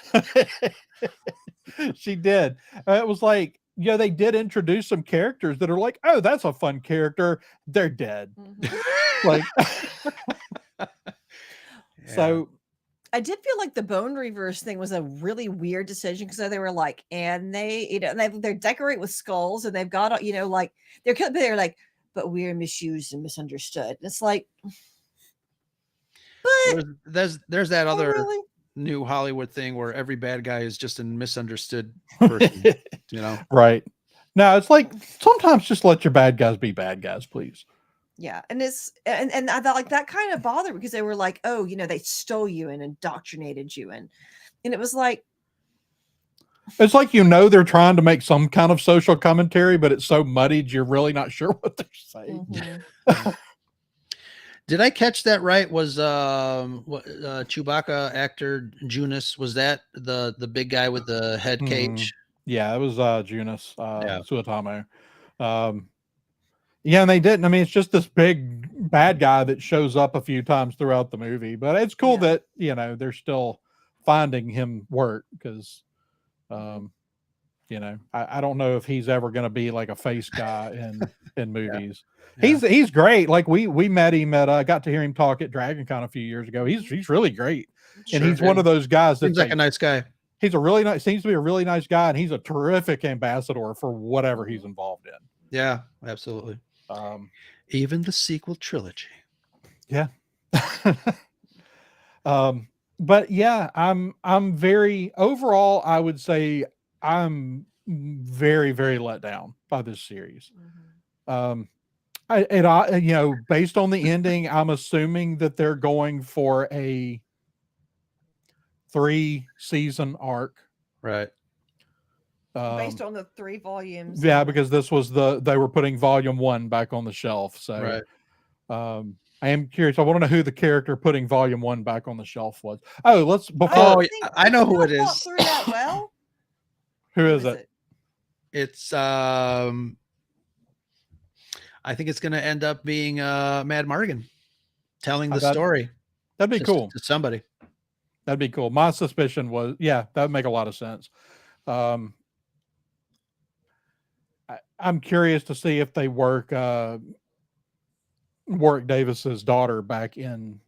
She did. It was like, you know, they did introduce some characters that are like, oh, that's a fun character. They're dead. Like, so I did feel like the Bone Reavers thing was a really weird decision, because they were like, and they, you know, they decorate with skulls, and they've got, you know, like they're like, but we're misused and misunderstood. And it's like, but there's that other new Hollywood thing where every bad guy is just a misunderstood person, you know? Right. Now it's like, sometimes just let your bad guys be bad guys, please. Yeah, and I thought, like, that kind of bothered, because they were like, oh, you know, they stole you and indoctrinated you, and it was like, it's like, you know, they're trying to make some kind of social commentary, but it's so muddied you're really not sure what they're saying. Did I catch that right? Was Chewbacca actor Junus, was that the big guy with the head cage? Yeah, it was Junus Suetamo. Yeah, and they didn't. I mean, it's just this big bad guy that shows up a few times throughout the movie, but it's cool that, you know, they're still finding him work, because you know, I don't know if he's ever going to be like a face guy in movies. He's great. Like we met him at got to hear him talk at DragonCon a few years ago. He's really great. And he's one of those guys that seems like a nice guy. He's seems to be a really nice guy, and he's a terrific ambassador for whatever he's involved in. Yeah, absolutely. Even the sequel trilogy. Yeah. But yeah, I'm very, overall, I would say I'm very, very let down by this series. You know, based on the ending, I'm assuming that they're going for a 3-season arc. Right. Based on the 3 volumes. Yeah, because this was they were putting volume 1 back on the shelf. So Right. I am curious. I want to know who the character putting volume 1 back on the shelf was. Oh, let's I before don't Oh, think I know who not it thought is. through that well. who Who is it? It's I think it's going to end up being Mad Mardigan telling the story That'd be cool. to somebody. That'd be cool. My suspicion was, yeah, that would make a lot of sense. I'm curious to see if they work Warwick Davis's daughter back in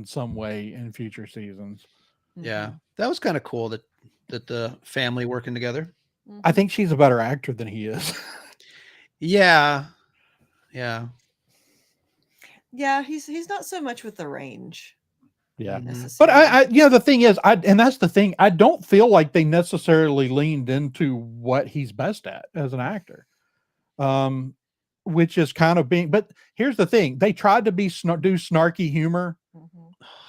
some way in future seasons. Yeah, that was kind of cool that the family working together. I think she's a better actor than he is. Yeah. Yeah, he's not so much with the range. Yeah. Mhm. But I the thing is, and that's the thing, I don't feel like they necessarily leaned into what he's best at as an actor. Which is kind of being, but here's the thing, they tried to do snarky humor.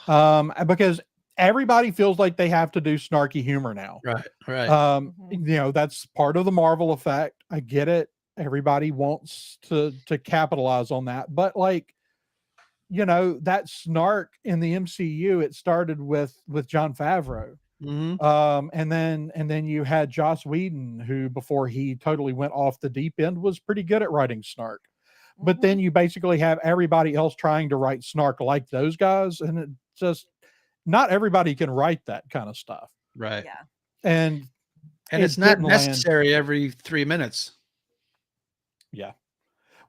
Because everybody feels like they have to do snarky humor now. Right. That's part of the Marvel effect. I get it. Everybody wants to capitalize on that, but like, that snark in the MCU, it started with Jon Favreau. Mhm. And then you had Joss Whedon, who before he totally went off the deep end was pretty good at writing snark. But then you basically have everybody else trying to write snark like those guys, and it just, not everybody can write that kind of stuff. Right. Yeah. And it's not necessary every 3 minutes. Yeah.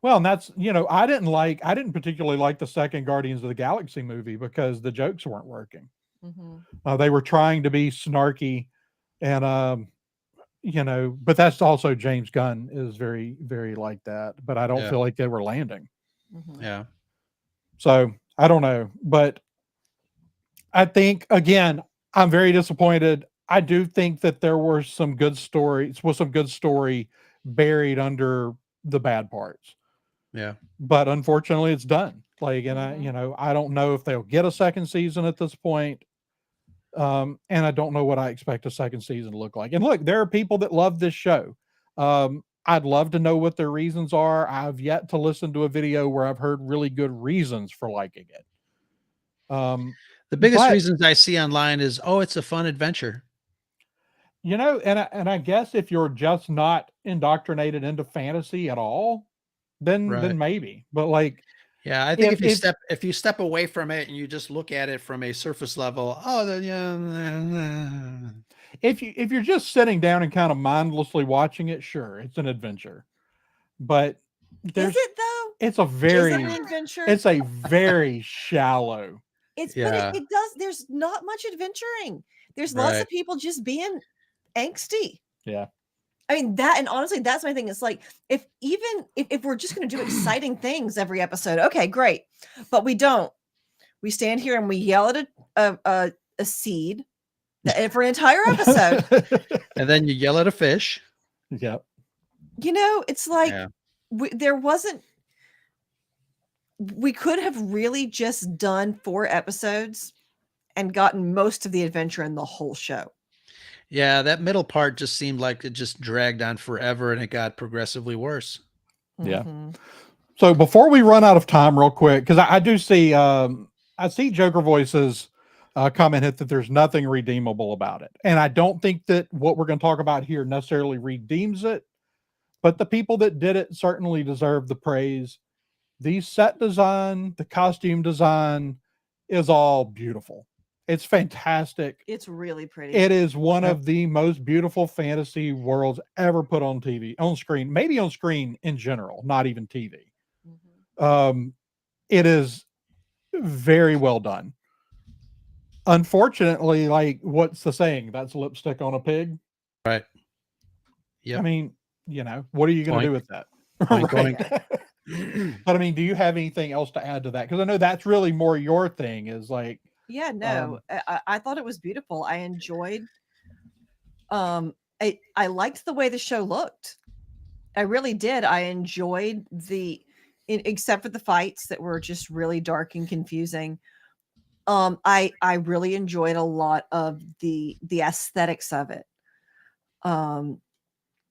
Well, and that's, I didn't particularly like the second Guardians of the Galaxy movie because the jokes weren't working. They were trying to be snarky, and but that's also James Gunn is very, very like that. But I don't feel like they were landing. Yeah. So I don't know, but I think, again, I'm very disappointed. I do think that there were some good story buried under the bad parts. Yeah. But unfortunately it's done. Like, and I don't know if they'll get a second season at this point. And I don't know what I expect a second season to look like. And look, there are people that love this show. I'd love to know what their reasons are. I've yet to listen to a video where I've heard really good reasons for liking it. The biggest reasons I see online is, oh, it's a fun adventure. And I guess if you're just not indoctrinated into fantasy at all, then maybe. But like, yeah, I think if you step away from it and you just look at it from a surface level, then if you're just sitting down and kind of mindlessly watching it, sure, it's an adventure. But is it though? It's a very adventure. It's a very shallow. But it does. There's not much adventuring. There's lots of people just being angsty. Yeah. I mean that, and honestly, that's my thing. It's like if we're just going to do exciting things every episode, okay, great, but we don't. We stand here and we yell at a seed for an entire episode, and then you yell at a fish. Yep. It's like there wasn't. We could have really just done 4 episodes and gotten most of the adventure in the whole show. Yeah, that middle part just seemed like it just dragged on forever and it got progressively worse. Yeah. So before we run out of time real quick, because I do see, I see Joker Voices commented that there's nothing redeemable about it. And I don't think that what we're going to talk about here necessarily redeems it, but the people that did it certainly deserve the praise. The set design, the costume design is all beautiful. It's fantastic. It's really pretty. It is one of the most beautiful fantasy worlds ever put on TV, on screen, maybe on screen in general, not even TV. It is very well done. Unfortunately, like, what's the saying? That's lipstick on a pig. Right. Yeah. I mean, what are you going to do with that? Right. But I mean, do you have anything else to add to that? Because I know that's really more your thing, is like. Yeah, no, I thought it was beautiful. I enjoyed. I liked the way the show looked. I really did. I enjoyed except for the fights that were just really dark and confusing. I really enjoyed a lot of the aesthetics of it.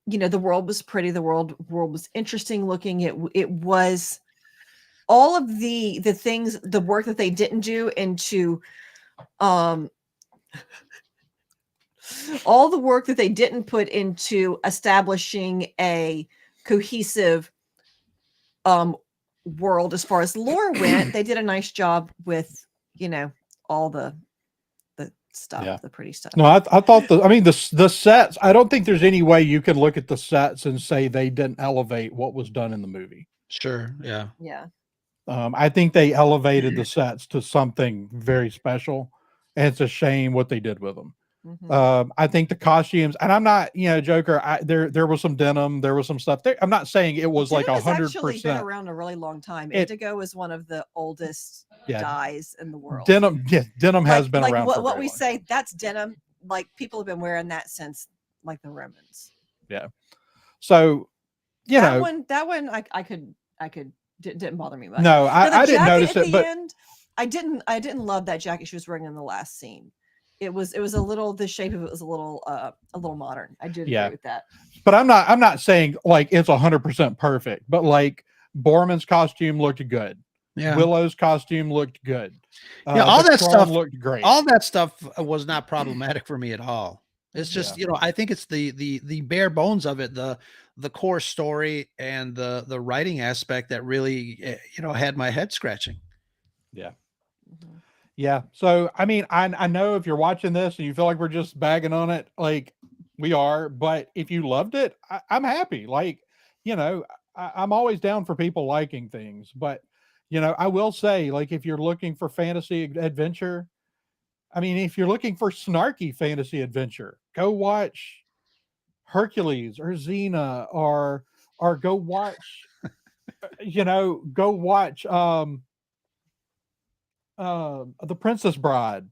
the world was pretty, the world was interesting looking. It was all of the things, the work that they didn't do into all the work that they didn't put into establishing a cohesive world as far as lore went. They did a nice job with, all the stuff, the pretty stuff. No, I thought the sets, I don't think there's any way you could look at the sets and say they didn't elevate what was done in the movie. Sure. Yeah. Yeah. I think they elevated the sets to something very special, and it's a shame what they did with them. Mhm. I think the costumes, and I'm not, Joker. There was some denim, there was some stuff there. I'm not saying it was like Denim has actually been 100%. around a really long time. It- Indigo is one of the oldest Yeah. dyes in the world. Denim has been around. What, for a what very we long say, time. that's denim. Like people have been wearing that since like the Romans. So, that one, I could didn't bother me much. No, Now, I didn't jacket notice at it, the but end, I didn't love that jacket she was wearing in the last scene. It was a little, the shape of it was a little modern. I did agree with that. But I'm not saying like it's 100% perfect, but like Borman's costume looked good. Yeah. Willow's costume looked good. Yeah, all the that Tron stuff looked great. All that stuff was not problematic for me at all. It's just, I think it's the bare bones of it, the core story and the writing aspect that really, had my head scratching. Yeah. Mhm. Yeah. So, I mean, I know if you're watching this and you feel like we're just bagging on it, like we are, but if you loved it, I'm happy. Like, I'm always down for people liking things, but I will say, like, if you're looking for fantasy adventure, I mean, if you're looking for snarky fantasy adventure, go watch Hercules or Xena, or go watch, go watch The Princess Bride.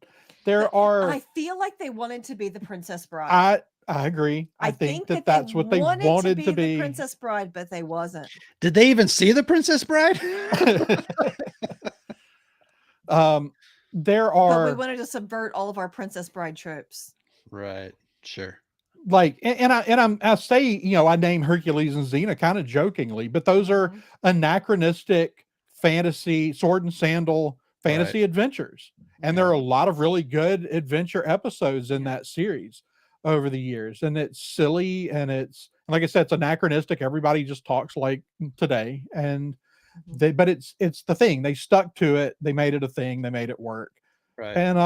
There are. I feel like they wanted to be the Princess Bride. I agree. I think that that's what they wanted to be. the Princess Bride, but they wasn't. Did they even see The Princess Bride? There are. But we wanted to subvert all of our Princess Bride tropes. Right. Sure. Like, I say, I name Hercules and Xena kind of jokingly, but those are anachronistic fantasy sword and sandal fantasy adventures. And there are a lot of really good adventure episodes in that series over the years. And it's silly, and it's, like I said, it's anachronistic. Everybody just talks like today. And but it's the thing. They stuck to it. They made it a thing. They made it work. Right. And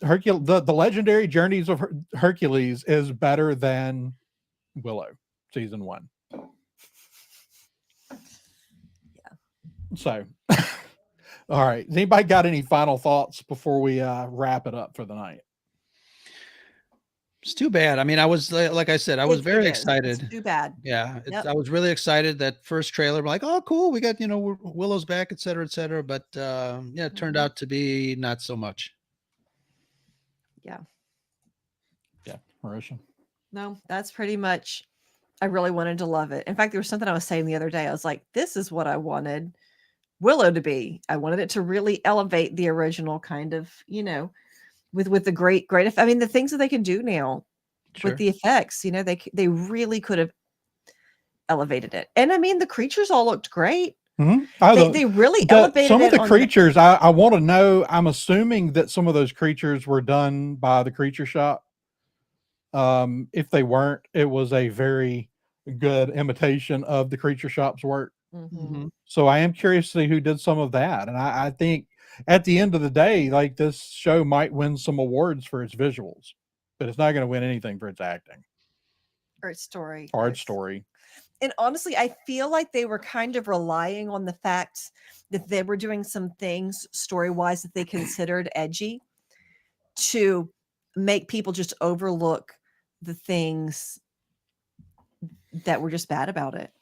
Hercules, the legendary journeys of Hercules is better than Willow season 1. Yeah. So, all right. Has anybody got any final thoughts before we wrap it up for the night? It's too bad. I mean, I was, like I said, I was very excited. It's too bad. Yeah. I was really excited. That first trailer, like, oh, cool. We got, Willow's back, et cetera, et cetera. But it turned out to be not so much. Yeah. Yeah. Marisha? No, that's pretty much, I really wanted to love it. In fact, there was something I was saying the other day. I was like, this is what I wanted Willow to be. I wanted it to really elevate the original, kind of, with the great, I mean, the things that they can do now with the effects, they really could have elevated it. And I mean, the creatures all looked great. Mm-hmm. They really elevated some of it the creatures. I want to know. I'm assuming that some of those creatures were done by the Creature Shop. If they weren't, it was a very good imitation of the Creature Shop's work. Mm-hmm. So I am curious to see who did some of that. And I think at the end of the day, like, this show might win some awards for its visuals, but it's not going to win anything for its acting or its story. or its story. And honestly, I feel like they were kind of relying on the fact that they were doing some things story-wise that they considered edgy to make people just overlook the things that were just bad about it.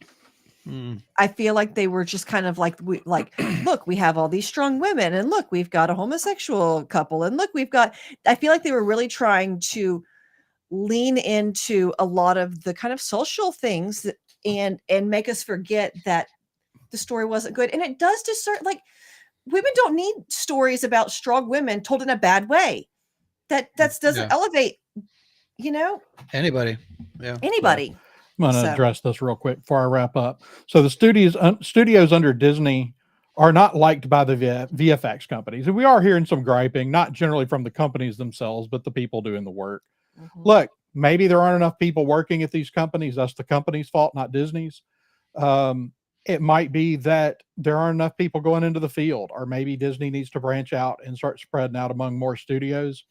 I feel like they were just kind of like, look, we have all these strong women, and look, we've got a homosexual couple, and look, I feel like they were really trying to lean into a lot of the kind of social things and make us forget that the story wasn't good. And it does discern, like, women don't need stories about strong women told in a bad way. That doesn't elevate, anybody. Yeah. Anybody. I'm going to So, address this real quick before I wrap up. So the studios under Disney are not liked by the VFX companies, and we are hearing some griping, not generally from the companies themselves, but the people doing the work. mhm, Look, maybe there aren't enough people working at these companies. That's the company's fault, not Disney's. It might be that there aren't enough people going into the field, or maybe Disney needs to branch out and start spreading out among more studios.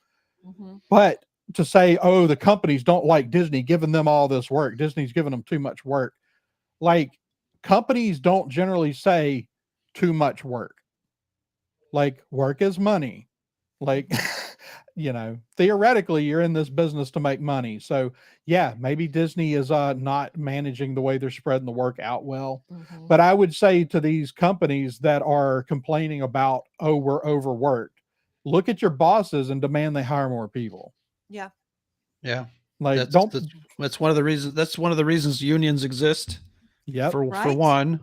mhm. But to say, oh, the companies don't like Disney giving them all this work, Disney's giving them too much work. Like, companies don't generally say too much work. Like, work is money. Like, theoretically, you're in this business to make money. So, yeah, maybe Disney is not managing the way they're spreading the work out well. Mhm. But I would say to these companies that are complaining about, oh, we're overworked, look at your bosses and demand they hire more people. Yeah. Yeah. Like, That's don't, that's that's one of the reasons unions exist yep. for Right. one.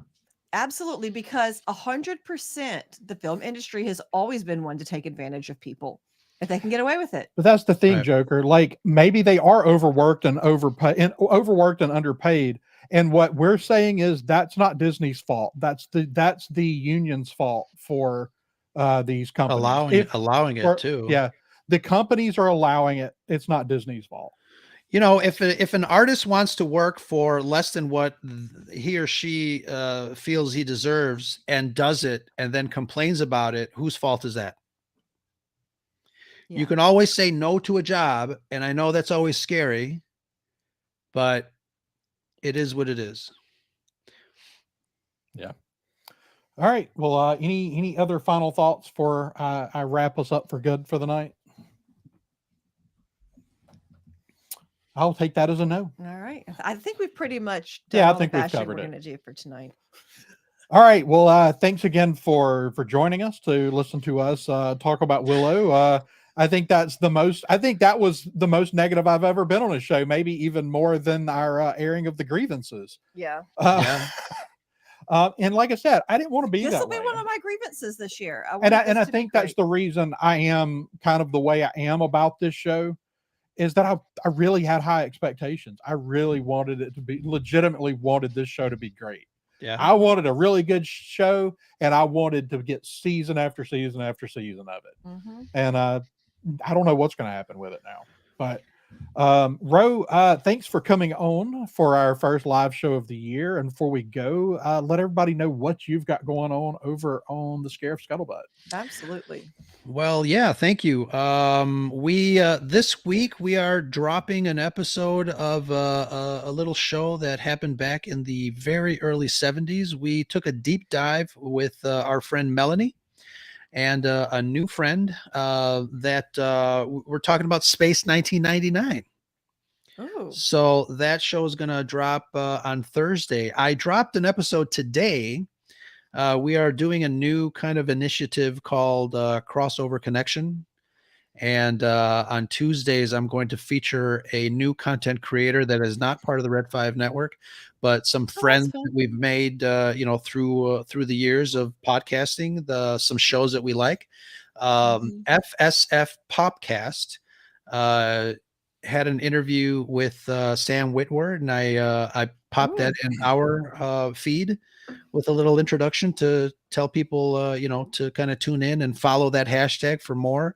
Absolutely, because 100% the film industry has always been one to take advantage of people if they can get away with it. But that's the thing, Right. Joker. Like, maybe they are overworked and overworked and underpaid. And what we're saying is that's not Disney's fault. That's the union's fault for these companies. Allowing it Or too. yeah, the companies are allowing it. It's not Disney's fault. If an artist wants to work for less than what he or she feels he deserves and does it and then complains about it, whose fault is that? Yeah. You can always say no to a job, and I know that's always scary, but it is what it is. Yeah. All right. Well, any other final thoughts before I wrap us up for good for the night? I'll take that as a no. All right. I think we've pretty much Yeah, done I all the think we've bashing covered we're it. going to do for tonight. All right. Well, thanks again for joining us to listen to us talk about Willow. I think that was the most negative I've ever been on a show, maybe even more than our airing of the grievances. Yeah. Yeah. And like I said, I didn't want to be This that will be way. one of my grievances this year. I And wanted I this to be think that's great. the reason I am kind of the way I am about this show, is that I really had high expectations. I really wanted it to be, legitimately wanted this show to be great. Yeah. I wanted a really good show, and I wanted to get season after season after season of it. Mhm. And I don't know what's going to happen with it now. But Ro, thanks for coming on for our first live show of the year. And before we go, let everybody know what you've got going on over on the Scare of Scuttlebutt. Absolutely. Well, yeah, thank you. We this week we are dropping an episode of a little show that happened back in the very early 70s. We took a deep dive with our friend Melanie and a new friend that we're talking about Space 1999. Oh. So that show is going to drop on Thursday. I dropped an episode today. We are doing a new kind of initiative called Crossover Connection. And on Tuesdays, I'm going to feature a new content creator that is not part of the Red 5 network, but some friends fun. that we've made, through the years of podcasting, some shows that we like. FSF Popcast had an interview with Sam Whitworth, and I popped that in our feed with a little introduction to tell people, to kind of tune in and follow that hashtag for more.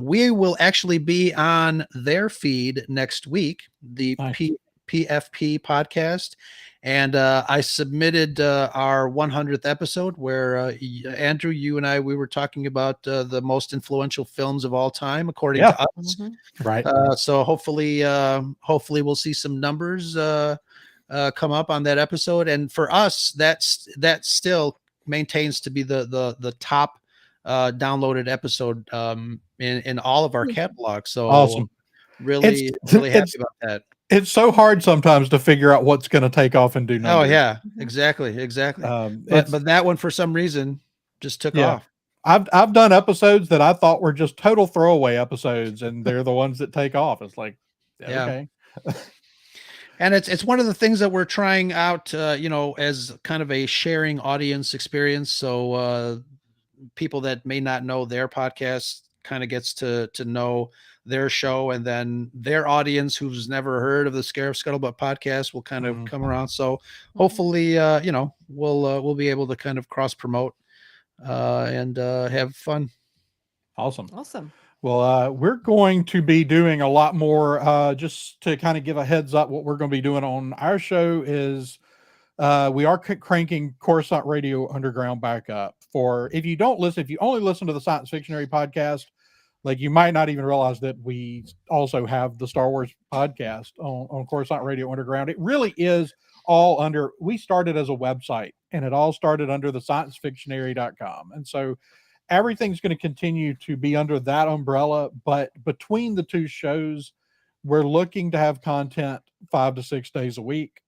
We will actually be on their feed next week, the Nice. PFP podcast. And I submitted our 100th episode where Andrew, you and I, we were talking about the most influential films of all time, according to us. Mhm. Right. So hopefully we'll see some numbers come up on that episode. And for us, that still maintains to be the top downloaded episode in all of our catalog. So Awesome. really happy about that. It's so hard sometimes to figure out what's going to take off and do numbers. Oh yeah, exactly. But that one for some reason just took off. I've done episodes that I thought were just total throwaway episodes, and they're the ones that take off. It's like, okay. And it's one of the things that we're trying out, as kind of a sharing audience experience. So people that may not know their podcast kind of gets to know their show, and then their audience who's never heard of the Scare of Scuttlebutt podcast will kind of Mhm. come around. So hopefully, we'll be able to kind of cross promote and have fun. Awesome. Awesome. Well, we're going to be doing a lot more. Just to kind of give a heads up, what we're going to be doing on our show is we are cranking Coruscant Radio Underground back up. For if you only listen to the Science Fictionary podcast, like you might not even realize that we also have the Star Wars podcast on Coruscant Radio Underground. It really is all under. We started as a website, and it all started under the sciencefictionary.com, and so everything's going to continue to be under that umbrella. But between the two shows, we're looking to have content 5 to 6 days a week.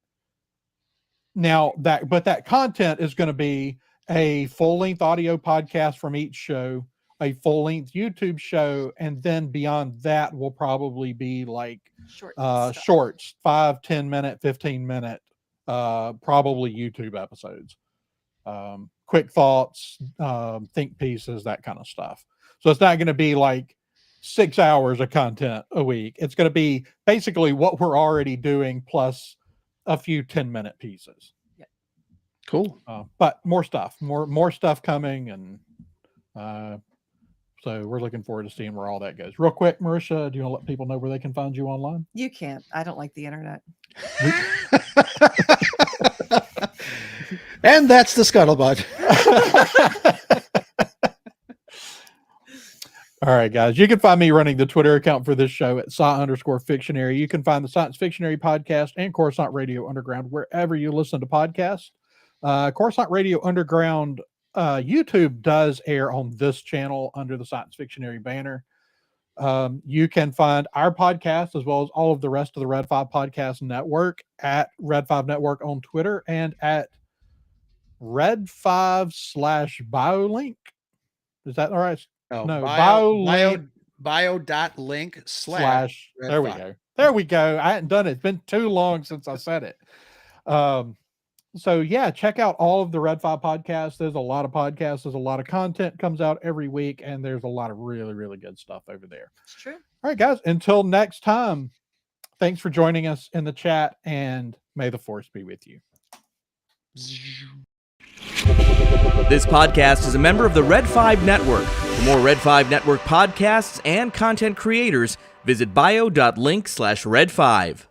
Now that content is going to be a full-length audio podcast from each show, a full-length YouTube show, and then beyond that will probably be like Short stuff. shorts, 5, 10 minute, 15 minute, probably YouTube episodes. Quick thoughts, think pieces, that kind of stuff. So it's not going to be like 6 hours of content a week. It's going to be basically what we're already doing plus a few 10-minute pieces. Cool. But more stuff coming. And so we're looking forward to seeing where all that goes. Real quick, Marisha, do you want to let people know where they can find you online? You can't. I don't like the internet. And that's the Scuttlebutt. All right, guys. You can find me running the Twitter account for this show at @sci_fictionary. You can find the Science Fictionary podcast and Coruscant Radio Underground wherever you listen to podcasts. Coruscant Radio Underground YouTube does air on this channel under the Science Fictionary banner. You can find our podcast as well as all of the rest of the Red 5 Podcast Network at Red 5 Network on Twitter and at Red 5/BioLink. Is that all right? No, bio.link slash. There we go. There we go. I hadn't done it. It's been too long since I said it. So yeah, check out all of the Red 5 podcasts. There's a lot of podcasts. There's a lot of content comes out every week, and there's a lot of really, really good stuff over there. It's true. All right, guys. Until next time, thanks for joining us in the chat, and may the Force be with you. This podcast is a member of the Red 5 Network. For more Red 5 Network podcasts and content creators, visit bio.link/Red5.